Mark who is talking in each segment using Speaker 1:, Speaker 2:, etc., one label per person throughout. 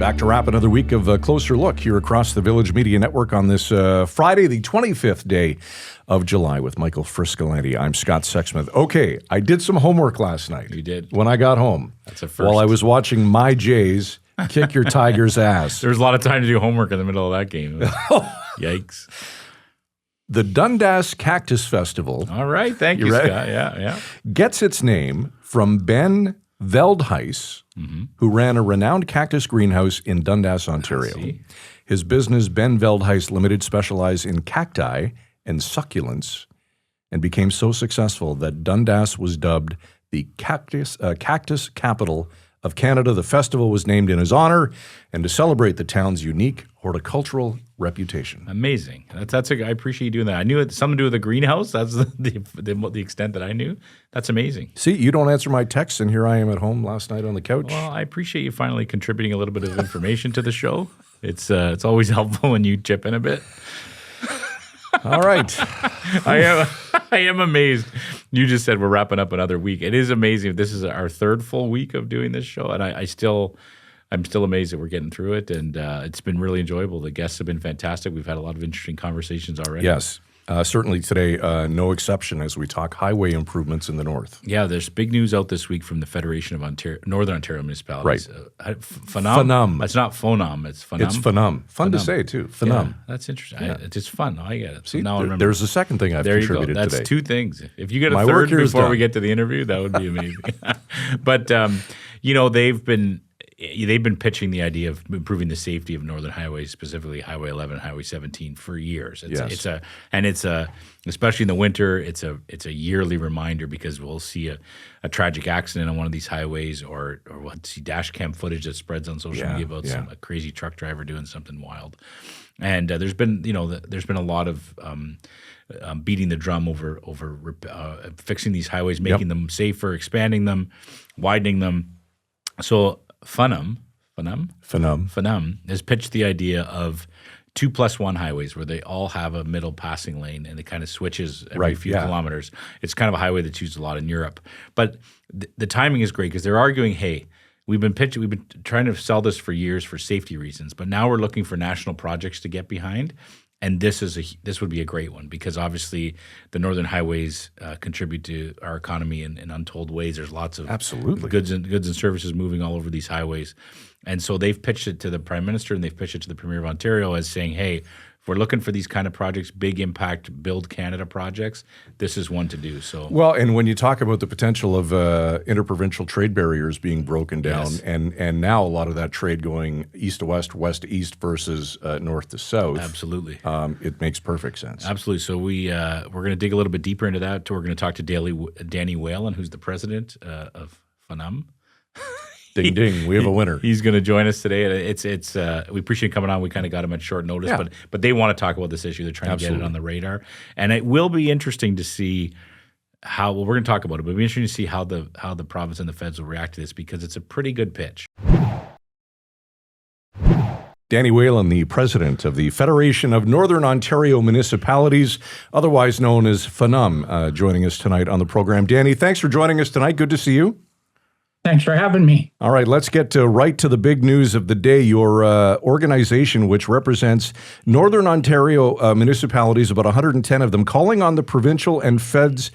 Speaker 1: Back to wrap another week of a closer look here across the Village Media Network on this Friday, the 25th day of July with Michael Friscolanti. I'm Scott Sexsmith. Okay, I did some homework last night.
Speaker 2: You did?
Speaker 1: When I got home.
Speaker 2: That's a first.
Speaker 1: While I was watching my Jays kick your Tigers' ass.
Speaker 2: There was a lot of time to do homework in the middle of that game. Yikes.
Speaker 1: The Dundas Cactus Festival.
Speaker 2: All right, thank you, Scott. Yeah.
Speaker 1: Gets its name from Ben Veldhuis, who ran a renowned cactus greenhouse in Dundas, Ontario. His business, Ben Veldhuis Limited, specialized in cacti and succulents and became so successful that Dundas was dubbed the cactus capital of Canada. The festival was named in his honor and to celebrate the town's unique horticultural reputation.
Speaker 2: Amazing. I appreciate you doing that. I knew it something to do with the greenhouse. That's the extent that I knew. That's amazing.
Speaker 1: See, you don't answer my texts, and here I am at home last night on the couch.
Speaker 2: Well, I appreciate you finally contributing a little bit of information to the show. It's always helpful when you chip in a bit.
Speaker 1: All right.
Speaker 2: I am amazed. You just said we're wrapping up another week. It is amazing. This is our third full week of doing this show, and I'm still amazed that we're getting through it, and it's been really enjoyable. The guests have been fantastic. We've had a lot of interesting conversations already.
Speaker 1: Yes. Certainly today, no exception as we talk highway improvements in the north.
Speaker 2: Yeah, there's big news out this week from the Federation of Northern Ontario Municipalities.
Speaker 1: Right.
Speaker 2: FONOM. It's not FONOM. It's FONOM.
Speaker 1: It's FONOM. Fun to say, too. FONOM.
Speaker 2: Yeah, that's interesting. Yeah. It's just fun. I get it.
Speaker 1: See,
Speaker 2: now I remember.
Speaker 1: There's a second thing I've contributed
Speaker 2: today. That's two things. If you get a third before we get to the interview, that would be amazing. But, they've been pitching the idea of improving the safety of northern highways, specifically Highway 11 and Highway 17, for years. It's especially in the winter, it's a yearly reminder because we'll see a tragic accident on one of these highways, or we'll see dash cam footage that spreads on social media about a crazy truck driver doing something wild. And there's been a lot of beating the drum over fixing these highways, making them safer, expanding them, widening them. So FONOM has pitched the idea of 2+1 highways where they all have a middle passing lane and it kind of switches every few kilometers. It's kind of a highway that's used a lot in Europe. But the timing is great because they're arguing, hey, we've been trying to sell this for years for safety reasons, but now we're looking for national projects to get behind. And this would be a great one because obviously the northern highways contribute to our economy in untold ways. There's lots of goods and services moving all over these highways. And so they've pitched it to the Prime Minister and they've pitched it to the Premier of Ontario as saying, hey, if we're looking for these kind of projects, big impact, build Canada projects, this is one to do. So
Speaker 1: well, and when you talk about the potential of interprovincial trade barriers being broken down, and now a lot of that trade going east to west, west to east versus north to south,
Speaker 2: absolutely,
Speaker 1: it makes perfect sense.
Speaker 2: Absolutely. So we're going to dig a little bit deeper into that. We're going to talk to Danny Whalen, who's the president of FONOM.
Speaker 1: Ding, ding. We have a winner.
Speaker 2: He's going to join us today. We appreciate him coming on. We kind of got him at short notice, but they want to talk about this issue. They're trying to get it on the radar. And it will be interesting to see how, well, we're going to talk about it, but it'll be interesting to see how the province and the feds will react to this because it's a pretty good pitch.
Speaker 1: Danny Whalen, the president of the Federation of Northern Ontario Municipalities, otherwise known as FONOM, joining us tonight on the program. Danny, thanks for joining us tonight. Good to see you.
Speaker 3: Thanks for having me.
Speaker 1: All right, let's get right to the big news of the day. Your organization, which represents Northern Ontario municipalities, about 110 of them, calling on the provincial and feds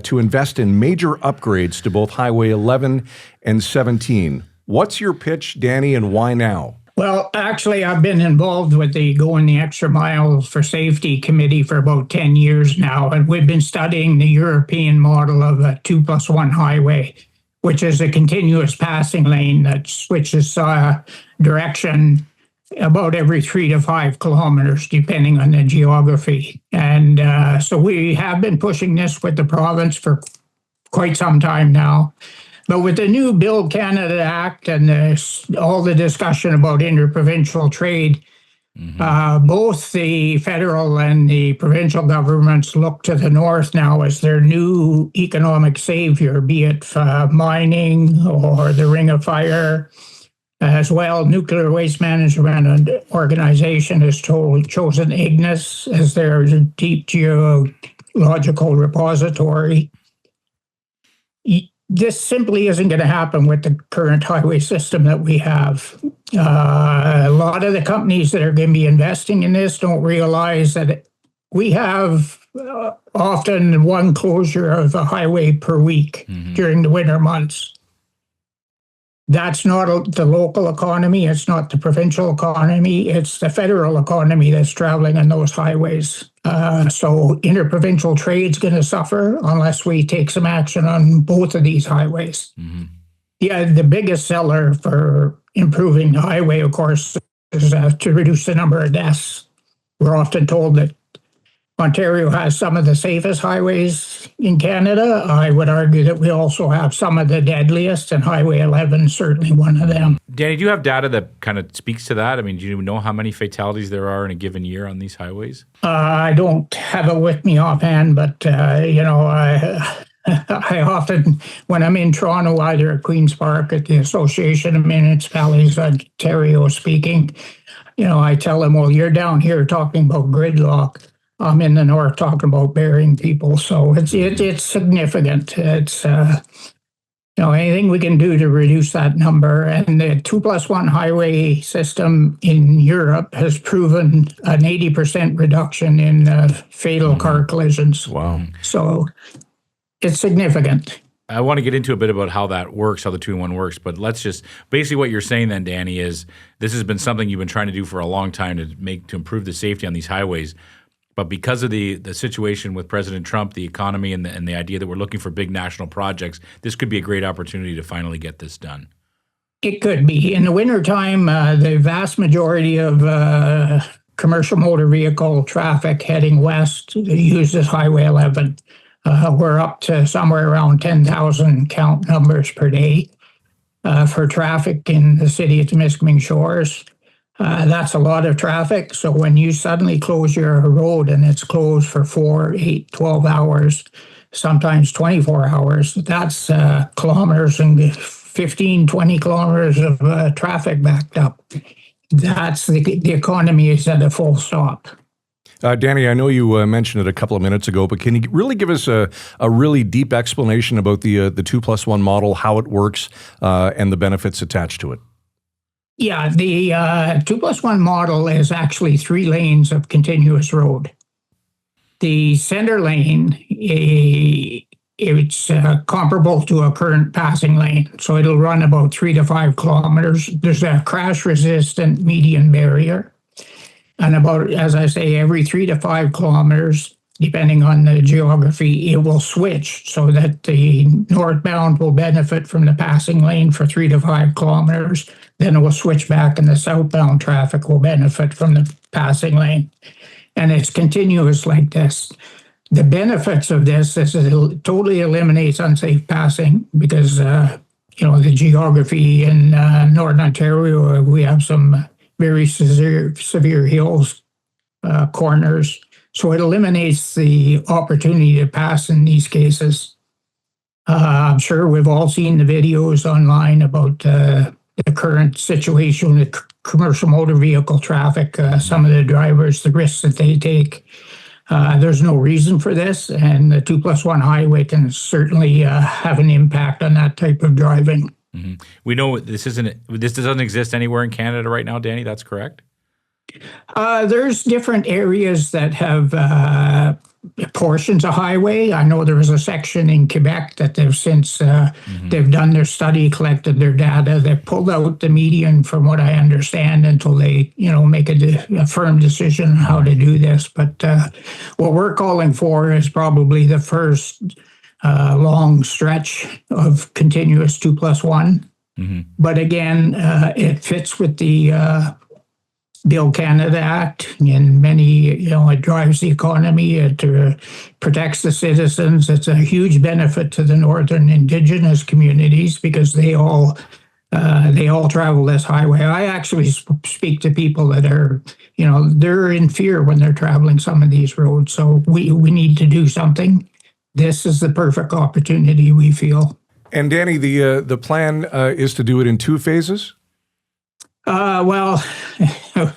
Speaker 1: to invest in major upgrades to both Highway 11 and 17. What's your pitch, Danny, and why now?
Speaker 3: Well, actually, I've been involved with the Going the Extra Mile for Safety Committee for about 10 years now, and we've been studying the European model of a 2+1 highway, which is a continuous passing lane that switches direction about every 3 to 5 kilometers, depending on the geography. And so we have been pushing this with the province for quite some time now. But with the new Build Canada Act and all the discussion about interprovincial trade, both the federal and the provincial governments look to the north now as their new economic savior, be it mining or the Ring of Fire. As well, Nuclear Waste Management Organization has chosen Ignis as their deep geological repository. This simply isn't going to happen with the current highway system that we have. A lot of the companies that are going to be investing in this don't realize that we have often one closure of a highway per week during the winter months. That's not the local economy. It's not the provincial economy. It's the federal economy that's traveling on those highways. So interprovincial trade's going to suffer unless we take some action on both of these highways. Yeah, the biggest seller for improving the highway, of course, is to reduce the number of deaths. We're often told that Ontario has some of the safest highways in Canada. I would argue that we also have some of the deadliest, and Highway 11 is certainly one of them.
Speaker 2: Danny, do you have data that kind of speaks to that? I mean, do you know how many fatalities there are in a given year on these highways?
Speaker 3: I don't have it with me offhand, but, I often, when I'm in Toronto, either at Queen's Park at the Association of Municipalities, Ontario speaking, I tell them, well, you're down here talking about gridlock. I'm in the north talking about burying people. So it's significant. It's, anything we can do to reduce that number. And the 2+1 highway system in Europe has proven an 80% reduction in fatal car collisions.
Speaker 1: Wow.
Speaker 3: So it's significant.
Speaker 2: I want to get into a bit about how that works, how the 2-in-1 works, but let's just basically what you're saying then, Danny, is this has been something you've been trying to do for a long time to improve the safety on these highways. But because of the situation with President Trump, the economy, and the idea that we're looking for big national projects, this could be a great opportunity to finally get this done.
Speaker 3: It could be. In the wintertime, the vast majority of commercial motor vehicle traffic heading west uses Highway 11. We're up to somewhere around 10,000 count numbers per day for traffic in the city of Temiskaming Shores. That's a lot of traffic. So when you suddenly close your road and it's closed for 4, 8, 12 hours, sometimes 24 hours, that's kilometers and 15, 20 kilometers of traffic backed up. That's the economy is at a full stop.
Speaker 1: Danny, I know you mentioned it a couple of minutes ago, but can you really give us a really deep explanation about the 2+1 model, how it works, and the benefits attached to it?
Speaker 3: Yeah, the 2+1 model is actually 3 lanes of continuous road. The center lane, it's comparable to a current passing lane, so it'll run about 3 to 5 kilometers. There's a crash-resistant median barrier, and about, as I say, every 3 to 5 kilometers, depending on the geography, it will switch so that the northbound will benefit from the passing lane for 3 to 5 kilometers. Then it will switch back and the southbound traffic will benefit from the passing lane. And it's continuous like this. The benefits of this is it totally eliminates unsafe passing because, the geography in Northern Ontario, we have some very severe hills, corners. So it eliminates the opportunity to pass in these cases. I'm sure we've all seen the videos online about the current situation with commercial motor vehicle traffic, some of the drivers, the risks that they take. There's no reason for this, and the 2+1 highway can certainly have an impact on that type of driving.
Speaker 2: Mm-hmm. We know this doesn't exist anywhere in Canada right now, Danny, that's correct?
Speaker 3: There's different areas that have portions of highway. I know there was a section in Quebec that they've since they've done their study, collected their data. They've pulled out the median, from what I understand, until they make a firm decision on how to do this. But what we're calling for is probably the first long stretch of continuous 2+1. Mm-hmm. But again, it fits with the Build Canada Act in many, it drives the economy, it protects the citizens. It's a huge benefit to the Northern Indigenous communities because they all travel this highway. I actually speak to people that are, they're in fear when they're traveling some of these roads. So we need to do something. This is the perfect opportunity, we feel.
Speaker 1: And Danny, the plan is to do it in 2 phases?
Speaker 3: Well,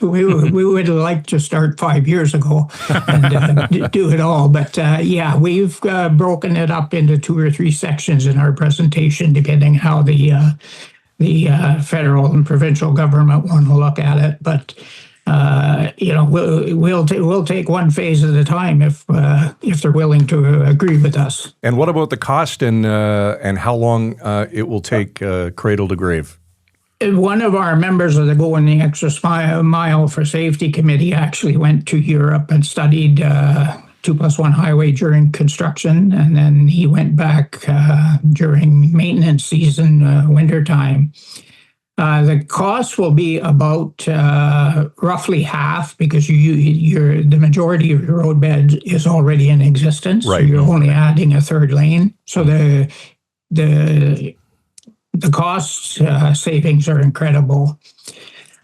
Speaker 3: we would like to start 5 years ago and do it all. But we've broken it up into 2 or 3 sections in our presentation, depending how the the federal and provincial government want to look at it. But we'll take one phase at a time if they're willing to agree with us.
Speaker 1: And what about the cost and how long it will take cradle to grave?
Speaker 3: One of our members of the Going the Extra Mile for Safety Committee actually went to Europe and studied 2+1 highway during construction, and then he went back during maintenance season, wintertime. The cost will be about roughly half because the majority of your roadbed is already in existence.
Speaker 1: Right.
Speaker 3: So you're only adding a third lane. So the cost savings are incredible.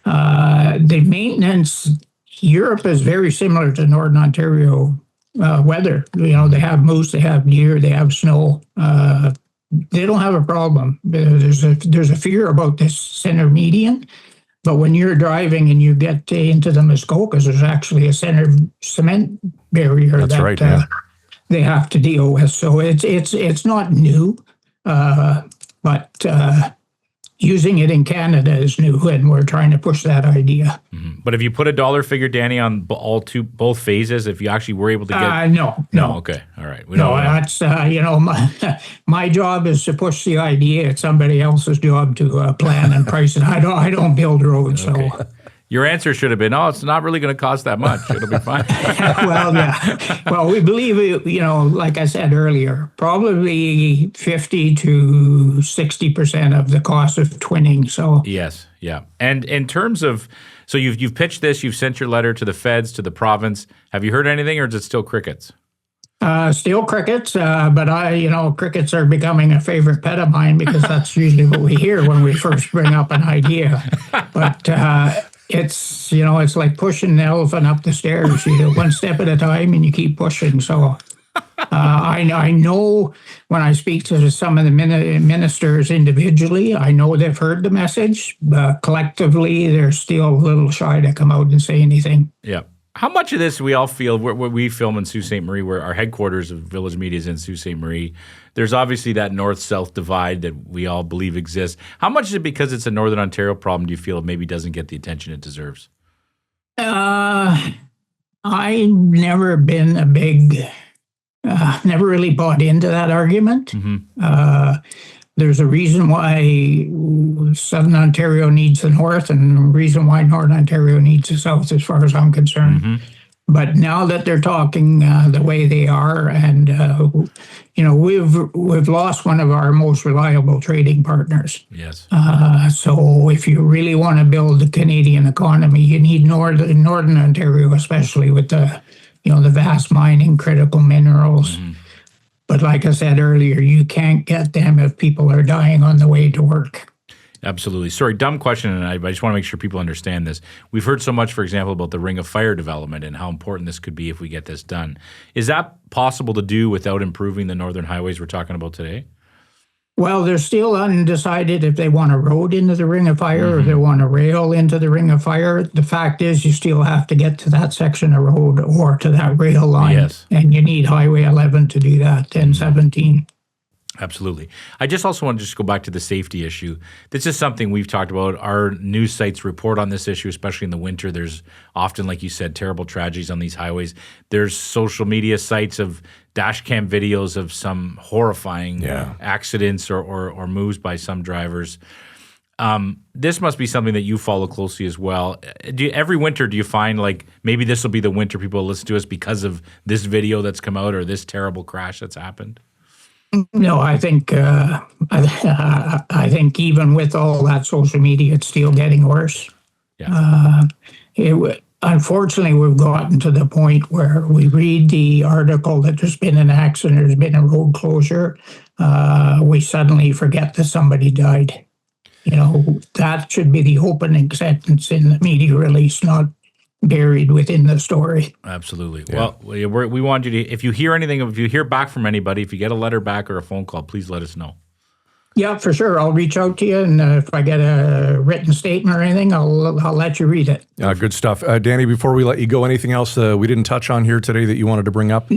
Speaker 3: The maintenance, Europe is very similar to Northern Ontario weather. They have moose, they have deer, they have snow. They don't have a problem. There's a fear about this center median, but when you're driving and you get into the Muskokas, there's actually a center cement barrier they have to deal with. So it's not new, but using it in Canada is new, and we're trying to push that idea.
Speaker 2: Mm-hmm. But if you put a dollar figure, Danny, on both phases, if you actually were able to get
Speaker 3: no.
Speaker 2: Okay, all right.
Speaker 3: That's my job is to push the idea. It's somebody else's job to plan and price it. I don't build roads,
Speaker 2: okay.
Speaker 3: So.
Speaker 2: Your answer should have been, it's not really going to cost that much. It'll be fine.
Speaker 3: Well, yeah. Well, we believe, like I said earlier, probably 50 to 60% of the cost of twinning. So
Speaker 2: yes, yeah. And in terms of, so you've pitched this, you've sent your letter to the feds, to the province. Have you heard anything, or is it still crickets?
Speaker 3: Still crickets, but crickets are becoming a favorite pet of mine because that's usually what we hear when we first bring up an idea. But it's like pushing an elephant up the stairs. You do one step at a time and you keep pushing. So I know when I speak to some of the ministers individually, I know they've heard the message, but collectively they're still a little shy to come out and say anything.
Speaker 2: Yeah. How much of this we all feel, where we film in Sault Ste. Marie, where our headquarters of Village Media is in Sault Ste. Marie, there's obviously that north-south divide that we all believe exists. How much is it because it's a Northern Ontario problem do you feel it maybe doesn't get the attention it deserves?
Speaker 3: I've never been a big, never really bought into that argument. Mm-hmm. There's a reason why Southern Ontario needs the North and a reason why Northern Ontario needs the South, as far as I'm concerned. Mm-hmm. But now that they're talking the way they are, and we've lost one of our most reliable trading partners.
Speaker 2: Yes.
Speaker 3: So if you really want to build the Canadian economy, you need Northern Ontario, especially with the vast mining, critical minerals. Mm-hmm. But like I said earlier, you can't get them if people are dying on the way to work.
Speaker 2: Absolutely. Sorry, dumb question, and I just want to make sure people understand this. We've heard so much, for example, about the Ring of Fire development and how important this could be if we get this done. Is that possible to do without improving the northern highways we're talking about today?
Speaker 3: Well, they're still undecided if they want a road into the Ring of Fire or they want a rail into the Ring of Fire. The fact is you still have to get to that section of road or to that rail line.
Speaker 2: Yes.
Speaker 3: And you need Highway 11 to do that, 1017.
Speaker 2: Absolutely. I just also want to just go back to the safety issue. This is something we've talked about. Our news sites report on this issue, especially in the winter. There's often, like you said, terrible tragedies on these highways. There's social media sites of dash cam videos of some horrifying accidents or moves by some drivers. This must be something that you follow closely as well. Every winter, do you find like maybe this will be the winter people will listen to us because of this video that's come out or this terrible crash that's happened?
Speaker 3: No, I think I think even with all that social media, it's still getting worse.
Speaker 2: Yeah.
Speaker 3: Unfortunately, we've gotten to the point where we read the article that there's been an accident, there's been a road closure. We suddenly forget that somebody died. That should be the opening sentence in the media release, not buried within the story.
Speaker 2: Absolutely. Yeah. Well, we want you to, if you hear anything, if you hear back from anybody, if you get a letter back or a phone call, please let us know.
Speaker 3: Yeah, for sure. I'll reach out to you, and if I get a written statement or anything, I'll let you read it.
Speaker 1: Good stuff. Danny, before we let you go, anything else we didn't touch on here today that you wanted to bring up?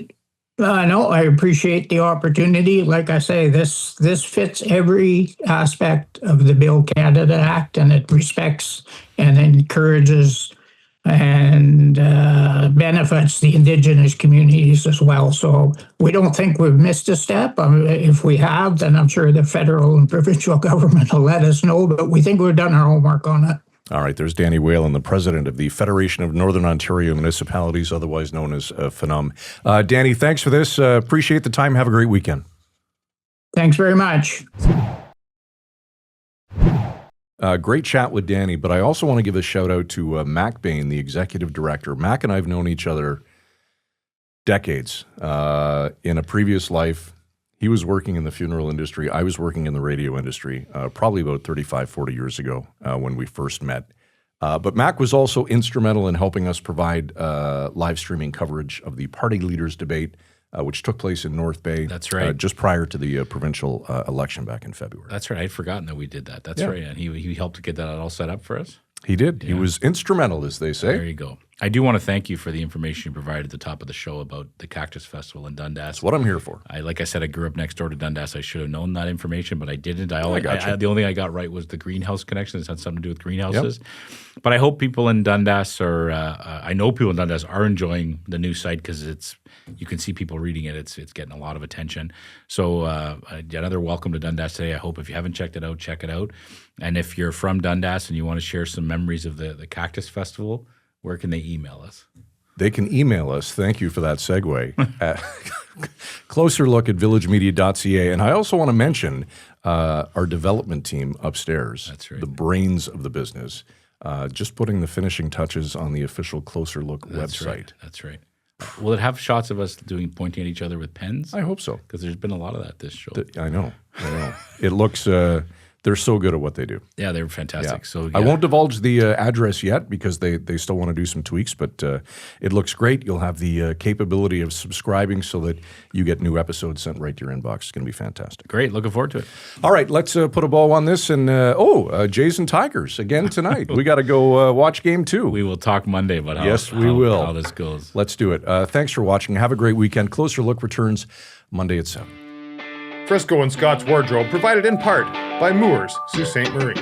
Speaker 3: No, I appreciate the opportunity. Like I say, this fits every aspect of the Build Canada Act, and it respects and encourages and benefits the Indigenous communities as well. So we don't think we've missed a step. If we have, then I'm sure the federal and provincial government will let us know, but we think we've done our homework on it.
Speaker 1: All right, there's Danny Whalen, the president of the Federation of Northern Ontario Municipalities, otherwise known as FONOM. Danny, thanks for this. Appreciate the time. Have a great weekend.
Speaker 3: Thanks very much.
Speaker 1: Great chat with Danny, but I also want to give a shout out to Mac Bain, the executive director. Mac and I have known each other decades. In a previous life, he was working in the funeral industry. I was working in the radio industry, probably about 35, 40 years ago when we first met. But Mac was also instrumental in helping us provide live streaming coverage of the party leaders debate, which took place in North Bay.
Speaker 2: That's right.
Speaker 1: Just prior to the provincial election back in February.
Speaker 2: That's right. I'd forgotten that we did that. That's right. And he helped to get that all set up for us.
Speaker 1: He did. Yeah. He was instrumental, as they say.
Speaker 2: There you go. I do want to thank you for the information you provided at the top of the show about the Cactus Festival in Dundas.
Speaker 1: That's what I'm here for.
Speaker 2: Like I said, I grew up next door to Dundas. I should have known that information, but I didn't. The only thing I got right was the greenhouse connection. It had something to do with greenhouses. Yep. But I hope people in Dundas I know people in Dundas are enjoying the new site because you can see people reading it. It's getting a lot of attention. So another welcome to Dundas today. I hope if you haven't checked it out, check it out. And if you're from Dundas and you want to share some memories of the Cactus Festival, where can they email us?
Speaker 1: They can email us. Thank you for that segue. At closerlook@villagemedia.ca. And I also want to mention our development team upstairs.
Speaker 2: That's right.
Speaker 1: The brains of the business. Just putting the finishing touches on the official Closer Look website.
Speaker 2: Right. That's right. Will it have shots of us pointing at each other with pens?
Speaker 1: I hope so.
Speaker 2: Because there's been a lot of that this show.
Speaker 1: I know. It looks... they're so good at what they do.
Speaker 2: Yeah, they're fantastic. Yeah. So
Speaker 1: I won't divulge the address yet because they still want to do some tweaks, but it looks great. You'll have the capability of subscribing so that you get new episodes sent right to your inbox. It's going to be fantastic.
Speaker 2: Great. Looking forward to it.
Speaker 1: All right, let's put a bow on this. And, Jays and Tigers again tonight. We got to go watch Game 2.
Speaker 2: We will talk Monday about
Speaker 1: how
Speaker 2: this goes.
Speaker 1: Let's do it. Thanks for watching. Have a great weekend. Closer Look returns Monday at 7.
Speaker 4: Frisco and Scott's Wardrobe provided in part by Moores, Sault Ste. Marie.